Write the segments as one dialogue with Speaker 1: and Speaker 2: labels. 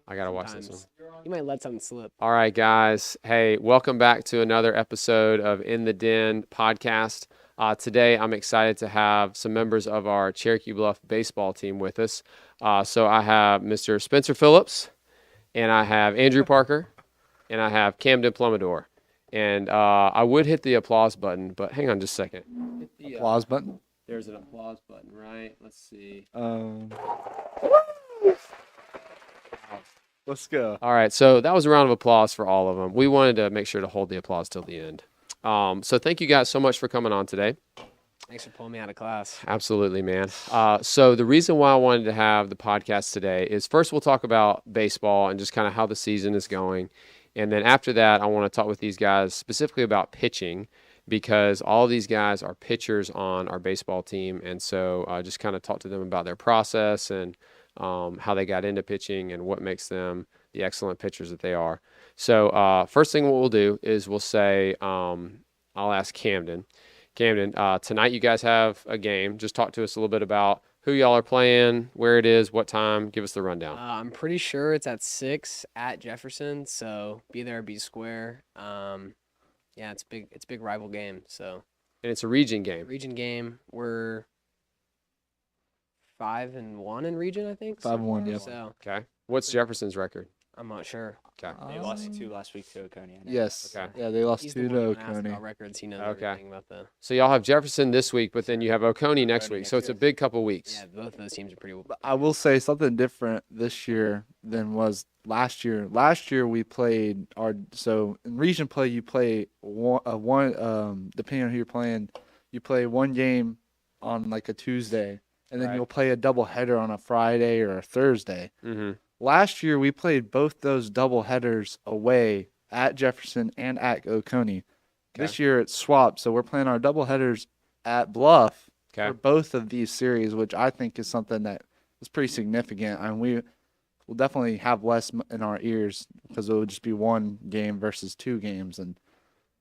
Speaker 1: I gotta watch this one.
Speaker 2: You might let something slip.
Speaker 1: All right, guys. Hey, welcome back to another episode of In the Den podcast. Today, I'm excited to have some members of our Cherokee Bluff baseball team with us. So I have Mr. Spencer Phillips, and I have Andrew Parker, and I have Camden Plumidor. And I would hit the applause button, but hang on just a second. Hit the,
Speaker 3: Applause button.
Speaker 1: There's an applause button, right? Let's see.
Speaker 3: Let's go.
Speaker 1: All right, so that was a round of applause for all of them. We wanted to make sure to hold the applause till the end. So thank you guys so much for coming on today.
Speaker 2: Thanks for pulling me out of class.
Speaker 1: Absolutely, man. So the reason why I wanted to have the podcast today is first we'll talk about baseball and just kind of how the season is going. And then after that, I want to talk with these guys specifically about pitching because all of these guys are pitchers on our baseball team. And so just kind of talk to them about their process and how they got into pitching and what makes them the excellent pitchers that they are. So first thing what we'll do is we'll say, I'll ask Camden. Camden, tonight you guys have a game. Just talk to us a little bit about who y'all are playing, where it is, what time. Give us the rundown.
Speaker 2: I'm pretty sure it's at 6 at Jefferson, so be there, be square. Yeah, it's big. It's a big rival game. So
Speaker 1: And it's a region game.
Speaker 2: region game. We're 5-1 in region, I think.
Speaker 3: 5-1,
Speaker 2: so
Speaker 3: yep.
Speaker 2: So
Speaker 1: Okay. What's Jefferson's record?
Speaker 2: I'm not sure.
Speaker 1: Okay.
Speaker 4: They lost 2 last week to Oconee. I know.
Speaker 3: Yes.
Speaker 1: Okay.
Speaker 3: Yeah, they lost
Speaker 2: He's
Speaker 3: 2
Speaker 2: the
Speaker 3: to
Speaker 2: one who asked
Speaker 3: Oconee.
Speaker 2: about records. He knows
Speaker 1: Okay.
Speaker 2: everything about the.
Speaker 1: So y'all have Jefferson this week, but then you have Oconee next
Speaker 4: Oconee
Speaker 1: week. So
Speaker 4: next
Speaker 1: it's a
Speaker 4: week.
Speaker 1: big couple weeks.
Speaker 2: Yeah, both of those teams are pretty.
Speaker 3: I will say something different this year than was last year. Last year we played so in region play you play one depending on who you're playing, you play one game on like a Tuesday, and then
Speaker 1: Right.
Speaker 3: you'll play a double header on a Friday or a Thursday.
Speaker 1: Mm-hmm.
Speaker 3: Last year we played both those double headers away at Jefferson and at Oconee. This year it's swapped, so we're playing our double headers at Bluff
Speaker 1: Okay.
Speaker 3: for both of these series, which I think is something that is pretty significant. And we will definitely have less in our ears because it would just be one game versus 2 games. And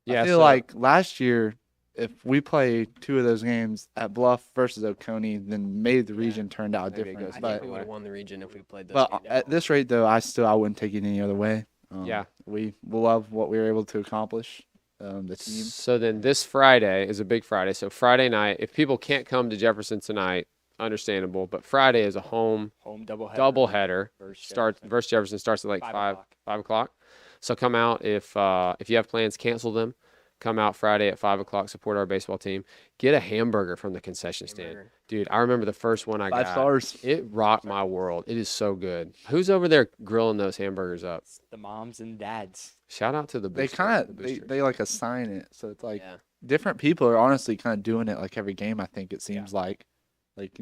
Speaker 1: Yeah.
Speaker 3: I feel
Speaker 1: so-
Speaker 3: like last year, if we play 2 of those games at Bluff versus Oconee, then maybe the region turned out
Speaker 1: Maybe it
Speaker 3: different.
Speaker 1: goes
Speaker 2: I
Speaker 1: But-
Speaker 2: think we would have won the region if we played those
Speaker 3: But
Speaker 2: games.
Speaker 3: at this rate, though, I wouldn't take it any other way.
Speaker 1: Yeah.
Speaker 3: We love what we were able to accomplish. The team.
Speaker 1: So then this Friday is a big Friday. So Friday night, if people can't come to Jefferson tonight, understandable. But Friday is a home
Speaker 4: Home doubleheader.
Speaker 1: doubleheader.
Speaker 4: Versus
Speaker 1: Versus Jefferson starts at like
Speaker 4: 5
Speaker 1: 5 o'clock. So come out if you have plans, cancel them. Come out Friday at 5 o'clock. Support our baseball team. Get a hamburger from the concession stand,
Speaker 2: Hamburger.
Speaker 1: dude. I remember the first one I
Speaker 3: 5
Speaker 1: got.
Speaker 3: stars.
Speaker 1: It rocked my world. It is so good. Who's over there grilling those hamburgers up?
Speaker 4: The moms and dads.
Speaker 1: Shout out to the
Speaker 3: They
Speaker 1: boosters,
Speaker 3: kind
Speaker 1: the
Speaker 3: of
Speaker 1: boosters.
Speaker 3: they like assign it, so it's like
Speaker 2: Yeah.
Speaker 3: different people are honestly kind of doing it like every game. I think it seems like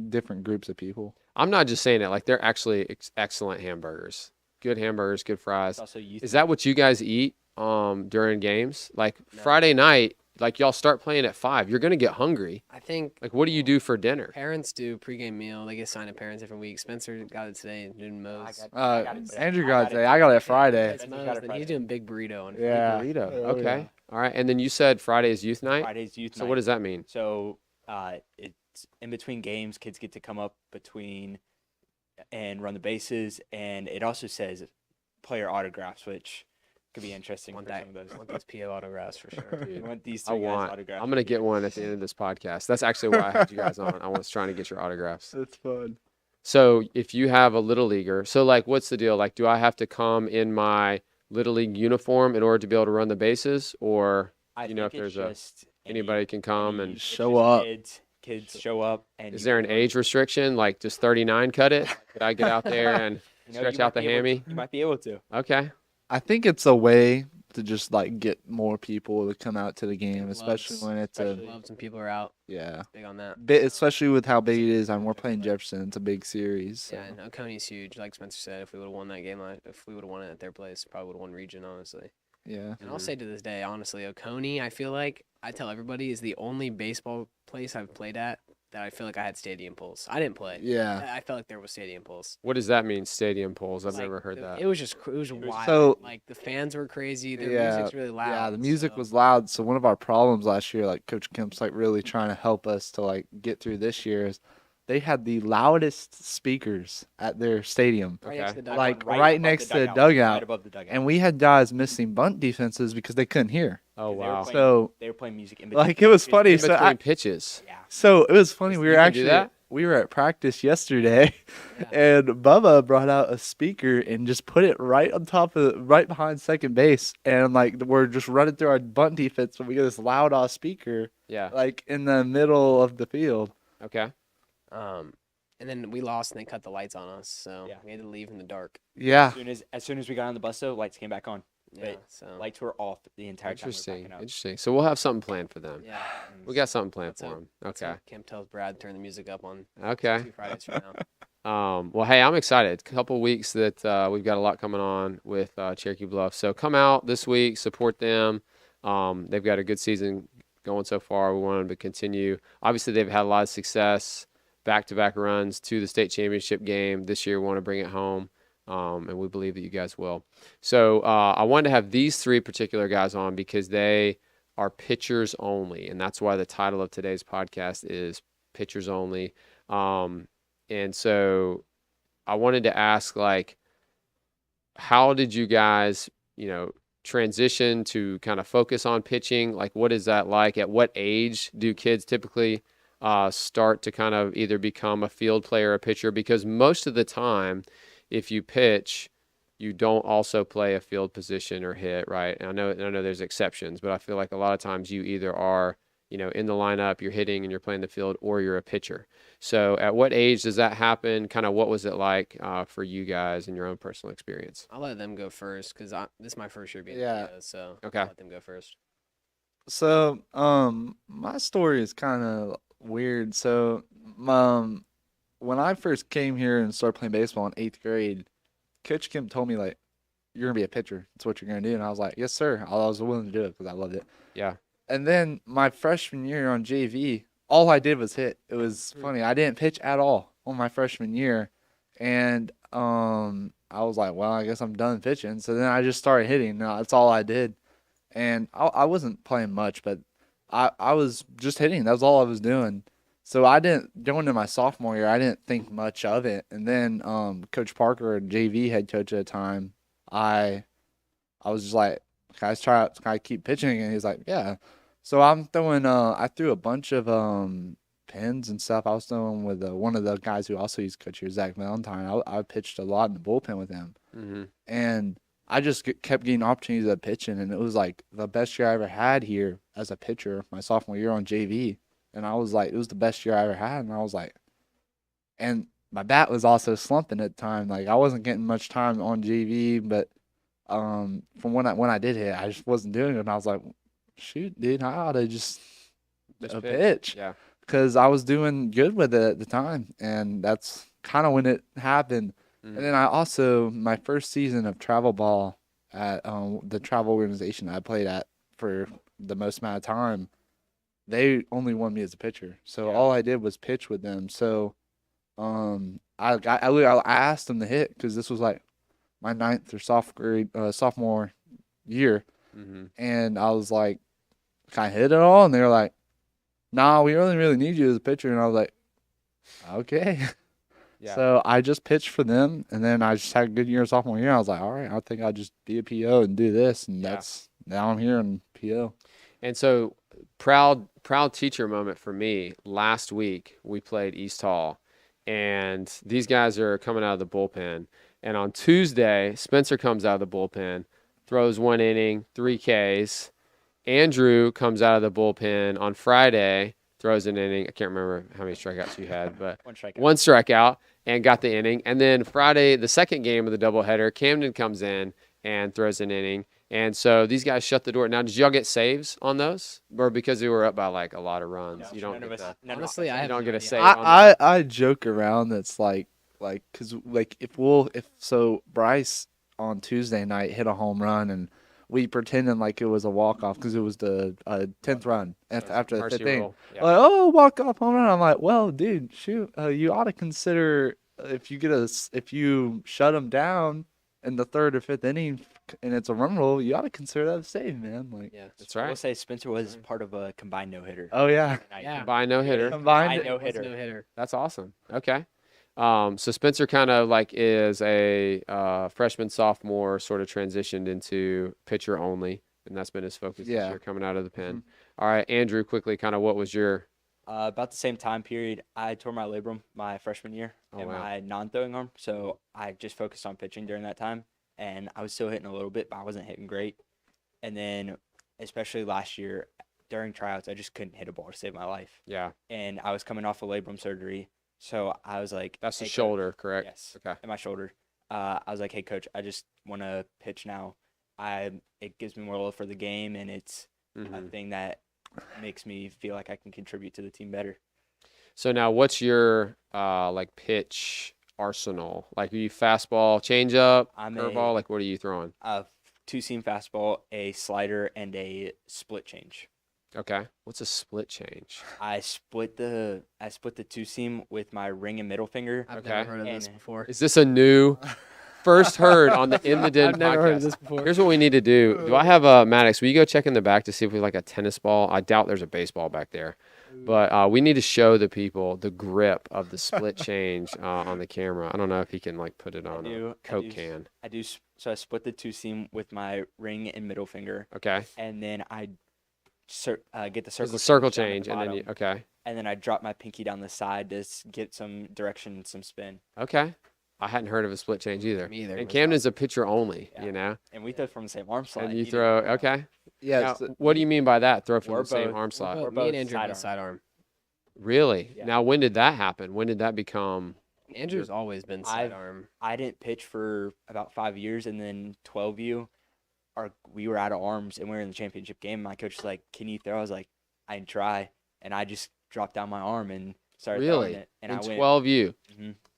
Speaker 3: different groups of people.
Speaker 1: I'm not just saying it. Like they're actually excellent hamburgers. Good hamburgers, good fries.
Speaker 4: It's also youth.
Speaker 1: Is that what you guys eat during games? Like
Speaker 2: No.
Speaker 1: Friday night, like y'all start playing at 5. You're gonna get hungry.
Speaker 2: I think
Speaker 1: Like what do you do for dinner?
Speaker 2: parents do pregame meal. They get assigned to parents every week. Spencer got it today and doing Moe's.
Speaker 4: I got it today.
Speaker 3: Andrew
Speaker 4: I
Speaker 3: got
Speaker 4: got
Speaker 3: it.
Speaker 4: it.
Speaker 3: I got it Friday.
Speaker 2: That's
Speaker 4: Spencer's got
Speaker 2: Moe's.
Speaker 4: it
Speaker 2: Then
Speaker 4: Friday.
Speaker 2: he's doing big burrito. On
Speaker 3: Yeah.
Speaker 1: Burrito.
Speaker 3: Oh,
Speaker 1: Okay.
Speaker 3: yeah.
Speaker 1: All right. And then you said Friday is youth night.
Speaker 4: Friday's youth
Speaker 1: So
Speaker 4: night.
Speaker 1: what does that mean?
Speaker 4: So it's in between games. Kids get to come up between and run the bases, and it also says player autographs, which could be interesting
Speaker 2: Want
Speaker 4: for
Speaker 2: that?
Speaker 4: some of those.
Speaker 2: Want those PO autographs for sure.
Speaker 4: We want these
Speaker 1: I
Speaker 4: 3 guys
Speaker 1: want.
Speaker 4: autographs.
Speaker 1: I'm gonna get one at the end of this podcast. That's actually why I had you guys on. I was trying to get your autographs.
Speaker 3: That's fun.
Speaker 1: So if you have a little leaguer, so like, what's the deal? Like, do I have to come in my little league uniform in order to be able to run the bases, or
Speaker 4: I
Speaker 1: you know,
Speaker 4: think
Speaker 1: if
Speaker 4: it's
Speaker 1: there's a-
Speaker 4: just any-
Speaker 1: anybody can come
Speaker 4: any-
Speaker 1: and
Speaker 4: it's
Speaker 3: Show
Speaker 4: just
Speaker 3: up.
Speaker 4: Kids show up, and
Speaker 1: is
Speaker 4: you
Speaker 1: there
Speaker 4: can
Speaker 1: an
Speaker 4: run.
Speaker 1: age restriction? Like, does 39 cut it? Could I get out there and
Speaker 4: You know,
Speaker 1: stretch
Speaker 4: you
Speaker 1: out
Speaker 4: might
Speaker 1: the
Speaker 4: be able to-
Speaker 1: hammy?
Speaker 4: You might be able to.
Speaker 1: Okay.
Speaker 3: I think it's a way to just like get more people to come out to the game, especially
Speaker 2: Gloves.
Speaker 3: when it's
Speaker 4: Especially-
Speaker 2: Gloves and people are out.
Speaker 3: yeah.
Speaker 2: Big on that.
Speaker 3: Bit, especially with how big it is. And we're playing Jefferson. It's a big series. So.
Speaker 2: Yeah, and Oconee's huge. Like Spencer said, if we would have won that game, if we would have won it at their place, probably would have won region, honestly.
Speaker 3: Yeah.
Speaker 2: And I'll say to this day, honestly, Oconee, I feel like I tell everybody is the only baseball place I've played at that I feel like I had stadium pulls. I didn't play.
Speaker 3: Yeah.
Speaker 2: I felt like there was stadium pulls.
Speaker 1: What does that mean, stadium polls? I've
Speaker 2: Like,
Speaker 1: never heard that.
Speaker 2: It was just it was wild.
Speaker 3: So-
Speaker 2: Like the fans were crazy. Their
Speaker 3: Yeah,
Speaker 2: music's really loud.
Speaker 3: Yeah, the music
Speaker 2: so-
Speaker 3: was loud. So one of our problems last year, like Coach Kemp's like really trying to help us to like get through this year, is they had the loudest speakers at their stadium.
Speaker 2: right next to the dugout.
Speaker 3: Like,
Speaker 4: Right
Speaker 3: right
Speaker 4: above
Speaker 3: next
Speaker 4: the
Speaker 3: to the
Speaker 4: dugout,
Speaker 3: dugout.
Speaker 4: Right above the dugout.
Speaker 3: And we had guys missing bunt defenses because they couldn't hear.
Speaker 1: Oh,
Speaker 4: They were
Speaker 1: wow.
Speaker 4: playing-
Speaker 3: So
Speaker 4: they were playing music in between.
Speaker 3: like it was
Speaker 4: pitches.
Speaker 3: funny.
Speaker 1: In
Speaker 3: So
Speaker 1: between
Speaker 3: I,
Speaker 1: pitches.
Speaker 4: Yeah.
Speaker 3: so it was funny.
Speaker 1: You
Speaker 3: We were
Speaker 1: can do
Speaker 3: actually
Speaker 1: that?
Speaker 3: we were at practice yesterday,
Speaker 2: Yeah.
Speaker 3: and Bubba brought out a speaker and just put it right on top of right behind second base, and like we're just running through our bunt defense, but we get this loud ass speaker
Speaker 1: Yeah.
Speaker 3: like in the middle of the field.
Speaker 1: Okay.
Speaker 2: And then we lost and they cut the lights on us, so
Speaker 4: Yeah.
Speaker 2: we had to leave in the dark.
Speaker 3: Yeah,
Speaker 4: As soon as we got on the bus, though, lights came back on.
Speaker 2: Yeah.
Speaker 4: But
Speaker 2: So
Speaker 4: lights were off the entire time. we were
Speaker 1: Interesting.
Speaker 4: backing up.
Speaker 1: Interesting. So we'll have something planned for them.
Speaker 2: yeah.
Speaker 1: We got something planned
Speaker 2: That's
Speaker 1: for
Speaker 2: it.
Speaker 1: them.
Speaker 2: That's
Speaker 1: Okay.
Speaker 2: what Kemp tells Brad turn the music up on
Speaker 1: Okay.
Speaker 2: 2 Fridays from now.
Speaker 1: Well, hey, I'm excited. Couple weeks that we've got a lot coming on with Cherokee Bluff. So come out this week, support them. They've got a good season going so far. We want them to continue. Obviously, they've had a lot of success, back-to-back runs to the state championship game. This year, we want to bring it home, and we believe that you guys will. So I wanted to have these three particular guys on because they are pitchers only, and that's why the title of today's podcast is Pitchers Only. And so I wanted to ask, like, how did you guys, transition to kind of focus on pitching? Like, what is that like? At what age do kids typically start to kind of either become a field player or a pitcher? Because most of the time, if you pitch, you don't also play a field position or hit, right? And I know there's exceptions, but I feel like a lot of times you either are, in the lineup, you're hitting and you're playing the field, or you're a pitcher. So at what age does that happen? Kind of what was it like for you guys in your own personal experience?
Speaker 2: I'll let them go first because this is my first year being
Speaker 3: Yeah.
Speaker 2: PO, so
Speaker 1: Okay.
Speaker 2: I'll let them go first.
Speaker 3: So, my story is kind of weird. So, when I first came here and started playing baseball in 8th grade, Coach Kim told me, like, you're going to be a pitcher. That's what you're going to do. And I was like, yes, sir. I was willing to do it because I loved it.
Speaker 1: Yeah.
Speaker 3: And then my freshman year on JV, all I did was hit. It was funny. I didn't pitch at all on my freshman year. And I was like, well, I guess I'm done pitching. So then I just started hitting. That's all I did. And I wasn't playing much, but I was just hitting. That was all I was doing. So I didn't, going into my sophomore year, I didn't think much of it. And then Coach Parker, JV head coach at the time, I was just like, can I keep pitching? And he's like, yeah. So I'm throwing, I threw a bunch of pins and stuff. I was throwing with one of the guys who also used coach here, Zach Valentine. I pitched a lot in the bullpen with him.
Speaker 1: Mm-hmm.
Speaker 3: And I just kept getting opportunities at pitching, and it was like the best year I ever had here as a pitcher, my sophomore year on JV. And I was like, it was the best year I ever had. And I was like, and my bat was also slumping at the time. Like I wasn't getting much time on JV, but from when I did hit, I just wasn't doing it. And I was like, shoot, dude, I ought to just pitch.
Speaker 1: Yeah.
Speaker 3: Because I was doing good with it at the time, and that's kind of when it happened.
Speaker 1: Mhm.
Speaker 3: And then I also, my first season of travel ball at the travel organization I played at for the most amount of time, they only wanted me as a pitcher. So
Speaker 1: Yeah.
Speaker 3: all I did was pitch with them. So I asked them to hit because this was like my ninth or sophomore year.
Speaker 1: Mm-hmm.
Speaker 3: And I was like, can I hit it all? And they were like, nah, we really need you as a pitcher. And I was like, okay.
Speaker 1: Yeah.
Speaker 3: So I just pitched for them, and then I just had a good year sophomore year. I was like, all right, I think I'll just be a PO and do this. And
Speaker 1: Yeah.
Speaker 3: now I'm here in PO.
Speaker 1: And so proud teacher moment for me. Last week we played East Hall, and these guys are coming out of the bullpen. And on Tuesday, Spencer comes out of the bullpen, throws 1 inning, 3 Ks. Andrew comes out of the bullpen on Friday, throws an inning. I can't remember how many strikeouts you had, but
Speaker 4: One strikeout.
Speaker 1: one strikeout and got the inning. And then Friday, the second game of the doubleheader, Camden comes in and throws an inning. And so these guys shut the door. Now, did y'all get saves on those? Or because they were up by like a lot of runs?
Speaker 4: No,
Speaker 1: You don't
Speaker 4: none
Speaker 1: get
Speaker 4: of us.
Speaker 1: that.
Speaker 4: None of us.
Speaker 2: Honestly, I
Speaker 1: You
Speaker 2: have
Speaker 1: don't
Speaker 2: no
Speaker 1: get a
Speaker 2: idea.
Speaker 1: save on that.
Speaker 3: I joke around that's like because like if Bryce on Tuesday night hit a home run and we pretended like it was a walk off because it was the 10th run after the
Speaker 1: Mercy
Speaker 3: 5th inning.
Speaker 1: rule. Yeah.
Speaker 3: Like, oh, walk off home run. I'm like, well, dude, shoot, you ought to consider if you shut them down in the 3rd or 5th inning and it's a run rule, you ought to consider that a save, man. Like,
Speaker 2: Yeah.
Speaker 1: That's
Speaker 4: I will
Speaker 1: right.
Speaker 4: say Spencer was part of a combined no hitter.
Speaker 3: oh yeah,
Speaker 2: Yeah.
Speaker 1: By no hitter.
Speaker 3: combined.
Speaker 4: no
Speaker 2: It was
Speaker 4: hitter.
Speaker 2: No hitter.
Speaker 1: That's awesome. Okay. So Spencer kind of like is a freshman, sophomore, sort of transitioned into pitcher only, and that's been his focus this
Speaker 3: Yeah.
Speaker 1: year coming out of the pen. All right, Andrew, quickly, kind of what was your?
Speaker 4: About the same time period, I tore my labrum my freshman year
Speaker 1: Oh,
Speaker 4: in
Speaker 1: wow.
Speaker 4: my non-throwing arm, so I just focused on pitching during that time, and I was still hitting a little bit, but I wasn't hitting great. And then, especially last year, during tryouts, I just couldn't hit a ball to save my life,
Speaker 1: Yeah,
Speaker 4: and I was coming off a labrum surgery, so I was like,
Speaker 1: that's the
Speaker 4: "Hey, coach,"
Speaker 1: shoulder, correct?
Speaker 4: Yes,
Speaker 1: Okay.
Speaker 4: in my shoulder. I was like, "Hey, coach, I just want to pitch now. It gives me more love for the game, and it's a
Speaker 1: Mhm.
Speaker 4: thing that makes me feel like I can contribute to the team better."
Speaker 1: So now, what's your like pitch arsenal? Like, are you fastball, changeup,
Speaker 4: I'm
Speaker 1: curveball?
Speaker 4: a
Speaker 1: Like, what are you throwing?
Speaker 4: two-seam fastball, a slider, and a split change.
Speaker 1: Okay. What's a split change?
Speaker 4: I split the two-seam with my ring and middle finger.
Speaker 2: I've
Speaker 1: Okay.
Speaker 2: never heard of this
Speaker 4: And-
Speaker 2: before.
Speaker 1: Is this a new first heard on the In the Den
Speaker 2: I've never heard of
Speaker 1: podcast?
Speaker 2: this before.
Speaker 1: Here's what we need to do. Do I have Maddox? Will you go check in the back to see if we have like a tennis ball? I doubt there's a baseball back there, but we need to show the people the grip of the split change on the camera. I don't know if he can like put it on a Coke can.
Speaker 4: So I split the two-seam with my ring and middle finger,
Speaker 1: Okay.
Speaker 4: and then I get the
Speaker 1: There's
Speaker 4: circle
Speaker 1: a circle
Speaker 4: down at the
Speaker 1: change, and then you
Speaker 4: bottom,
Speaker 1: okay.
Speaker 4: and then I drop my pinky down the side to get some direction and some spin.
Speaker 1: Okay. I hadn't heard of a split change either.
Speaker 2: Me either.
Speaker 1: And
Speaker 2: Myself.
Speaker 1: Camden's a pitcher only,
Speaker 4: Yeah.
Speaker 1: you know.
Speaker 4: And we throw from the same arm slot.
Speaker 1: And you
Speaker 4: He didn't
Speaker 1: throw
Speaker 4: know.
Speaker 1: okay.
Speaker 3: Yeah,
Speaker 1: Now,
Speaker 3: so-
Speaker 1: what do you mean by that? Throw from
Speaker 4: We're
Speaker 1: the same
Speaker 4: both-
Speaker 1: arm
Speaker 2: We're
Speaker 1: slot.
Speaker 2: both-
Speaker 4: both
Speaker 2: me and Andrew
Speaker 4: sidearm.
Speaker 2: both sidearm.
Speaker 1: Really?
Speaker 4: Yeah.
Speaker 1: Now, when did that happen? When did that become?
Speaker 2: Andrew's always been
Speaker 4: I've-
Speaker 2: sidearm.
Speaker 4: I didn't pitch for about 5 years, and then 12U, we were out of arms, and we were in the championship game. My coach was like, "Can you throw?" I was like, "I can try," and I just dropped down my arm and started
Speaker 1: Really?
Speaker 4: throwing it, and
Speaker 1: In
Speaker 4: I went.
Speaker 1: 12U.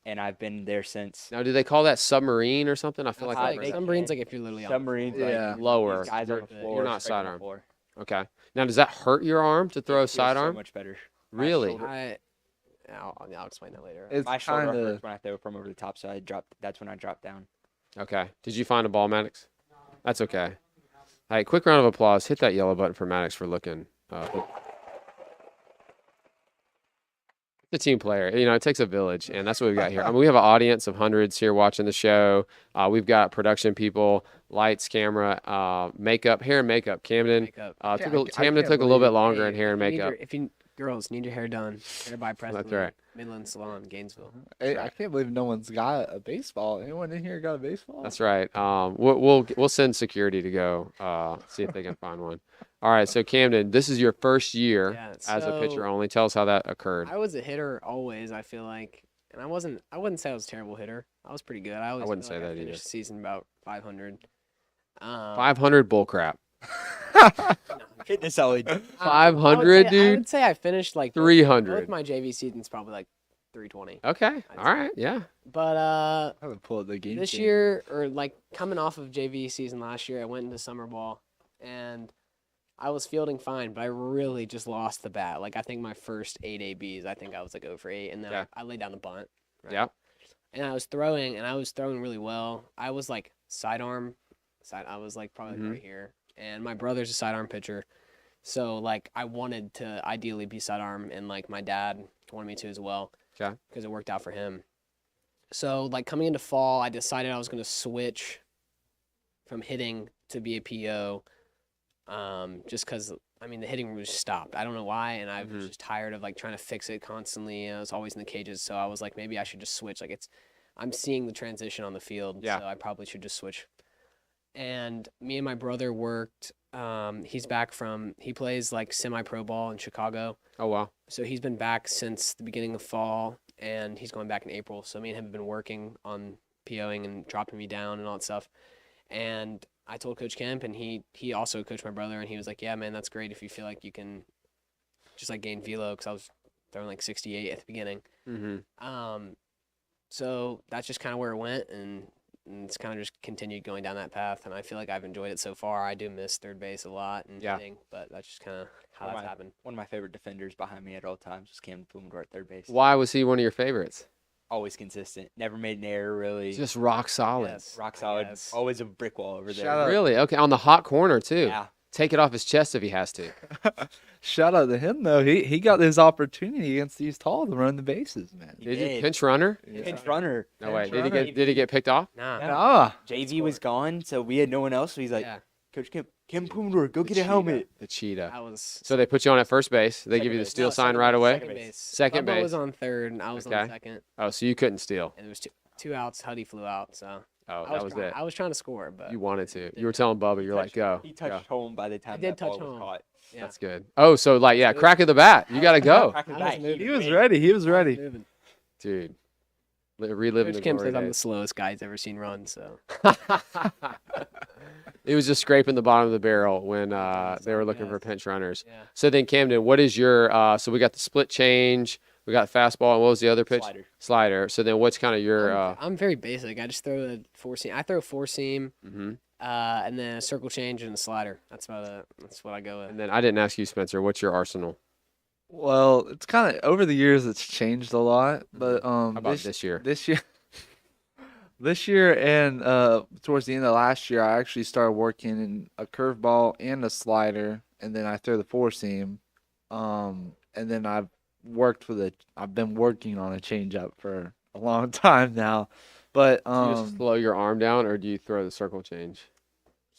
Speaker 4: And I've been there since.
Speaker 1: Now, do they call that submarine or something? I feel
Speaker 2: It's
Speaker 1: like
Speaker 4: I
Speaker 1: I've
Speaker 2: like
Speaker 1: heard
Speaker 4: they-
Speaker 2: submarines, like if you're literally on the
Speaker 4: Submarines,
Speaker 2: floor.
Speaker 3: Yeah.
Speaker 4: like
Speaker 1: Lower.
Speaker 4: these guys on the
Speaker 2: You're
Speaker 4: floor.
Speaker 1: not
Speaker 4: striking the
Speaker 1: sidearm.
Speaker 4: floor.
Speaker 1: Okay. Now, does that hurt your arm to throw
Speaker 4: It
Speaker 1: a
Speaker 4: feels
Speaker 1: sidearm?
Speaker 4: So much better. My
Speaker 1: Really?
Speaker 4: shoulder-
Speaker 2: I'll explain that later.
Speaker 3: it's
Speaker 4: My shoulder
Speaker 3: kind
Speaker 4: hurts
Speaker 3: of
Speaker 4: when I throw from over the top, so that's when I dropped down.
Speaker 1: Okay. Did you find a ball, Maddox? That's okay. Hey, quick round of applause. Hit that yellow button for Maddox for looking. The team player. You know, it takes a village, and that's what we've got here. I mean, we have an audience of hundreds here watching the show. We've got production people, lights, camera, makeup, hair and makeup. Camden,
Speaker 2: Makeup.
Speaker 1: Camden
Speaker 3: I can't
Speaker 1: took a little bit
Speaker 3: believe-
Speaker 1: longer
Speaker 2: Hey,
Speaker 1: in hair and
Speaker 2: if you need
Speaker 1: makeup.
Speaker 2: your- if you girls need your hair done, hair by Presley.
Speaker 1: right.
Speaker 2: Midland Salon, Gainesville.
Speaker 3: I can't believe no one's got a baseball. Anyone in here got a baseball?
Speaker 1: That's right. We'll send security to go see if they can find one. All right. So Camden, this is your first year
Speaker 2: Yeah,
Speaker 1: as a pitcher
Speaker 2: so-
Speaker 1: only. Tell us how that occurred.
Speaker 2: I was a hitter always. I feel like, and I wouldn't say I was a terrible hitter. I was pretty good. I always
Speaker 1: wouldn't
Speaker 2: feel
Speaker 1: say
Speaker 2: like
Speaker 1: that either.
Speaker 2: finished the season about 500.
Speaker 1: 500 bull crap.
Speaker 4: Hit this, Ellie.
Speaker 1: 500,
Speaker 2: I
Speaker 1: dude.
Speaker 2: would say I finished like both
Speaker 1: 300.
Speaker 2: my JV seasons probably like 320.
Speaker 1: Okay. All right. Yeah.
Speaker 2: But
Speaker 3: I would pull up the game.
Speaker 2: this
Speaker 3: sheet.
Speaker 2: year, or like coming off of JV season last year, I went into summer ball and I was fielding fine, but I really just lost the bat. Like I think my first 8 ABs, I think I was like 0 for 8, and then
Speaker 1: Yeah.
Speaker 2: I laid down the bunt. Right?
Speaker 1: Yeah.
Speaker 2: And I was throwing really well. I was like sidearm, I was like probably
Speaker 1: Mhm.
Speaker 2: right here, and my brother's a sidearm pitcher, so like I wanted to ideally be sidearm, and like my dad wanted me to as well.
Speaker 1: Okay.
Speaker 2: Because it worked out for him. So like coming into fall, I decided I was going to switch from hitting to be a PO, just because I mean the hitting was stopped. I don't know why, and I was
Speaker 1: Mhm.
Speaker 2: just tired of like trying to fix it constantly. I was always in the cages, so I was like maybe I should just switch. Like I'm seeing the transition on the field,
Speaker 1: Yeah.
Speaker 2: so I probably should just switch. And me and my brother worked. He plays like semi-pro ball in Chicago.
Speaker 1: Oh wow.
Speaker 2: So he's been back since the beginning of fall, and he's going back in April. So me and him have been working on POing and dropping me down and all that stuff. And I told Coach Kemp, and he also coached my brother, and he was like, "Yeah, man, that's great if you feel like you can just like gain velo," because I was throwing like 68 at the beginning.
Speaker 1: Mm-hmm.
Speaker 2: So that's just kind of where it went, and and it's kind of just continued going down that path. And I feel like I've enjoyed it so far. I do miss third base a lot and
Speaker 1: Yeah.
Speaker 2: hitting, but that's just kind of how
Speaker 4: One of
Speaker 2: that's
Speaker 4: my-
Speaker 2: happened.
Speaker 4: One of my favorite defenders behind me at all times was Cam Pumdor at third base.
Speaker 1: Why was he one of your favorites?
Speaker 4: Always consistent. Never made an error really.
Speaker 1: Just rock solid.
Speaker 2: Yes,
Speaker 4: rock
Speaker 2: I
Speaker 4: solid.
Speaker 2: guess.
Speaker 4: Always a brick wall over there.
Speaker 3: Shout out-
Speaker 1: Really? Okay, on the hot corner too.
Speaker 4: Yeah.
Speaker 1: Take it off his chest if he has to.
Speaker 3: Shout out to him though. He got his opportunity against these tall to run the bases, man.
Speaker 4: He
Speaker 1: Did you
Speaker 4: did.
Speaker 1: pinch runner?
Speaker 4: Pinch runner.
Speaker 1: No way.
Speaker 3: Pinch
Speaker 1: Did he
Speaker 3: runner.
Speaker 1: get picked off?
Speaker 2: Nah.
Speaker 4: Yeah.
Speaker 3: Ah,
Speaker 4: JV was gone, so we had no one else. So he's like,
Speaker 2: Yeah,
Speaker 4: Coach Cam Pumdor, go get a helmet.
Speaker 1: The cheetah.
Speaker 2: I was.
Speaker 1: So they put you on at first base. They give
Speaker 4: Second
Speaker 1: you the
Speaker 4: base.
Speaker 1: steal
Speaker 2: No,
Speaker 1: sign
Speaker 2: second
Speaker 1: right
Speaker 2: base,
Speaker 1: away.
Speaker 2: Second base.
Speaker 1: Second
Speaker 2: Bubba
Speaker 1: base.
Speaker 2: was on third, and I was
Speaker 1: Okay.
Speaker 2: on second.
Speaker 1: Oh, so you couldn't steal.
Speaker 2: And there was two outs. Huddy flew out, so
Speaker 1: Oh,
Speaker 2: I
Speaker 1: that was
Speaker 2: trying,
Speaker 1: it.
Speaker 2: I was trying to score, but
Speaker 1: You wanted to. You were telling Bubba, you're like, go.
Speaker 4: He touched home by the time
Speaker 2: did
Speaker 4: that
Speaker 2: touch
Speaker 4: ball was
Speaker 2: home.
Speaker 4: caught.
Speaker 2: yeah.
Speaker 1: That's good. Oh, so like, yeah, crack of the bat. You got to go.
Speaker 4: Crack of the
Speaker 2: I was
Speaker 4: bat.
Speaker 2: moving.
Speaker 3: he was ready. He was
Speaker 2: I was
Speaker 3: ready.
Speaker 2: moving.
Speaker 1: Dude. Reliving
Speaker 2: Coach
Speaker 1: the
Speaker 2: Kim
Speaker 1: glory
Speaker 2: says I'm the
Speaker 1: days.
Speaker 2: slowest guy he's ever seen run, so
Speaker 1: It was just scraping the bottom of the barrel when they were looking for
Speaker 2: Yes.
Speaker 1: pinch runners.
Speaker 2: yeah.
Speaker 1: So then, Camden, what is your so we got the split change, we got fastball, and what was the other pitch?
Speaker 4: Slider.
Speaker 1: So then what's kind of your
Speaker 2: I'm very basic. I just throw a four seam. I throw four seam,
Speaker 1: mhm.
Speaker 2: and then a circle change and a slider. That's about it. That's what I go with.
Speaker 1: And then I didn't ask you, Spencer, what's your arsenal?
Speaker 3: Well, it's kind of over the years. It's changed a lot, but
Speaker 1: How about this year?
Speaker 3: This year, this year, and towards the end of last year, I actually started working in a curveball and a slider, and then I throw the four seam, and then I've been working on a changeup for a long time now, but
Speaker 1: Do you just slow your arm down, or do you throw the circle change?